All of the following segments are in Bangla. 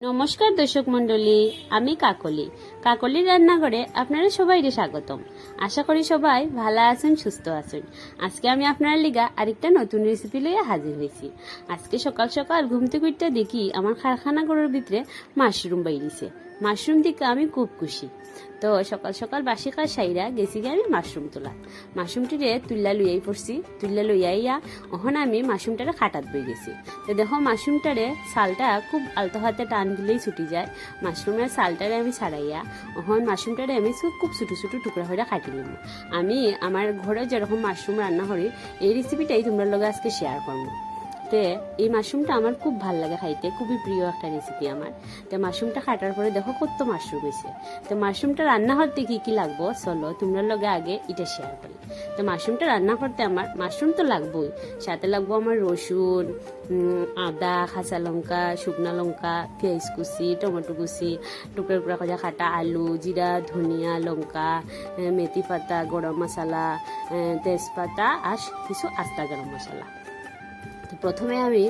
নমস্কার দর্শক মন্ডলী, আমি কাকলি রান্নাঘরে আপনারা সবাইকে স্বাগতম। আশা করি সবাই ভালো আছেন, সুস্থ আছেন। আজকে আমি আপনার লিগা আরেকটা নতুন রেসিপি লইয়া হাজির হয়েছি। আজকে সকাল সকাল ঘুম থেকে উঠতে দেখি আমার কারখানা ঘরের ভিতরে মাশরুম বাইরিছে। মাশরুম দিকে আমি খুব খুশি। তো সকাল সকাল বাসি কাজ সাইরা গেছি গিয়ে আমি মাশরুম তোলা। মাশরুমটিরে তুল্লা লইয়াই পড়ছি, তুল্লা লইয়াইয়া ওখানে আমি মাশরুমটারে খাটাত বই গেছি। তো দেখো মাশরুমটারে সালটা খুব আলতো হাতে টান দিলেই ছুটি যায়। মাশরুমের সালটারে আমি ছাড়াইয়া ওখান মাশরুমটারে আমি খুব ছোটো ছোটো টুকরা হয়ে কাটি নিব। আমি আমার ঘরে যেরকম মাশরুম রান্না করি এই রেসিপিটাই তোমরা লগে আজকে শেয়ার করবো। তে এই মাশরুমটা আমার খুব ভাল লাগে খাইতে, খুবই প্রিয় একটা রেসিপি আমার। তো মাশরুমটা কাটার পরে দেখো কত মাশরুম হয়েছে। তো মাশরুমটা রান্না করতে কি কি লাগবো চলো তোমরা লগে আগে এটা শেয়ার করি। তো মাশরুমটা রান্না করতে আমার মাশরুম তো লাগবোই, সাথে লাগবো আমার রসুন, আদা, কাঁচা লঙ্কা, শুকনা লঙ্কা, পেঁয়াজ কুচি, টমেটো কুচি, টুকরা টুকরা করে কাটা আলু, জিরা, ধনিয়া, লঙ্কা, মেথি পাতা, গরম মশলা, তেজপাতা আর কিছু আস্তা গরম মশলা। তো প্রথমে আমি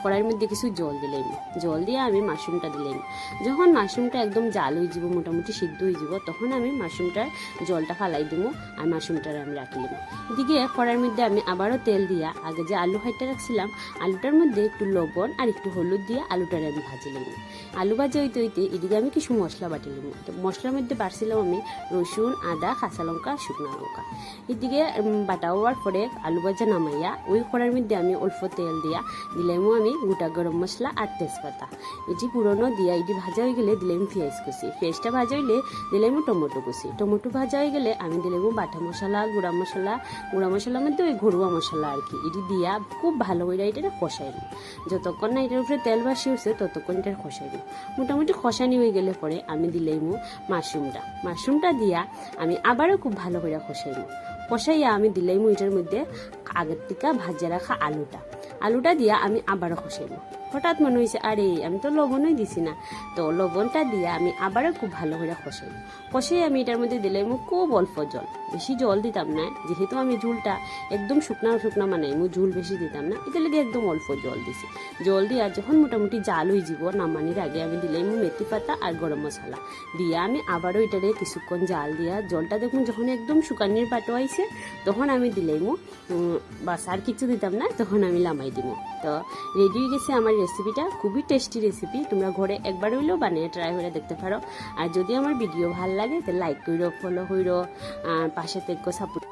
কড়াইয়ের মধ্যে কিছু জল দিলাম, জল দিয়ে আমি মাশরুমটা দিলাম। যখন মাশরুমটা একদম জাল হয়ে যাব, মোটামুটি সিদ্ধ হয়ে যাব, তখন আমি মাশরুমটার জলটা ফালাই দিব আর মাশরুমটা আমি রাখলাম। এদিকে কড়াইয়ের মধ্যে আমি আবারও তেল দিয়া আগে যে আলু হাইটা রাখছিলাম আলুটার মধ্যে একটু লবণ আর একটু হলুদ দিয়ে আলুটারে আমি ভাজিলাম। আলু ভাজা হইতে হইতে এদিকে আমি কিছু মশলা বাটিলাম। তো মশলার মধ্যে বাড়ছিলাম আমি রসুন, আদা, কাঁচা লঙ্কা, শুকনা লঙ্কা। এদিকে বাটা হওয়ার পরে আলু ভাজা নামাইয়া ওই কড়াইয়ের মধ্যে আমি অল্প তেল দিয়া দিলামও আমি গোটা গরম মশলা আর তেজপাতা। এটি পুরনো দিয়া এটি ভাজা হয়ে গেলে দিলাম পেঁয়াজ কুচি, পেঁয়াজটা ভাজা হইলে দিলাম টমেটো কুচি, টমেটো ভাজা হয়ে গেলে আমি দিলাম বাটা মশলা, গুঁড়া মশলার মধ্যে ওই ঘরোয়া মশলা আর কি। এটি দিয়া খুব ভালো করে এটা কষাই নিই। যতক্ষণ না এটার উপরে তেল ভাসি হচ্ছে ততক্ষণ এটা কষাই নিই। মোটামুটি কষানি হয়ে গেলে পরে আমি দিলাম মাশরুমটা দিয়া আমি আবারও খুব ভালো করে কষাই নিই। কষাইয়া আমি দিলাম এটার মধ্যে আগের থেকে ভাজা রাখা আলুটা দিয়া আমি আবারও কষাই নিই। হঠাৎ মনে হয়েছে আরে আমি তো লবণই দিছি না, তো লবণটা দিয়া আমি আবারও খুব ভালো করে কষাই আমি এটার মধ্যে দিলাম খুব অল্প জল, বেশি জল দিতাম না, যেহেতু আমি ঝুলটা একদম শুকনা মানে ঝুল বেশি দিতাম না, এটা লেগে একদম অল্প জল দিছি। জল দিয়া যখন মোটামুটি জাল হয়ে যাব নামানির আগে আমি দিলাম মেথি পাতা আর গরম মশলা দিয়া আমি আবারও এটারে কিছুক্ষণ জাল দিয়া জলটা দেখুন যখন একদম শুকানির পাটো আইছে তখন আমি দিলাম বাস, আর কিছু দিতাম না, তখন আমি লামাই দিব। তো রেডি হয়ে গেছে আমার রেসিপিটা, খুবই টেস্টি রেসিপি। তোমরা ঘরে একবার হইলেও বানিয়ে ট্রাই করে দেখতে পারো। আর যদি আমার ভিডিও ভালো লাগে তো লাইক করো, ফলো করো, পাশে থেকে সাপোর্ট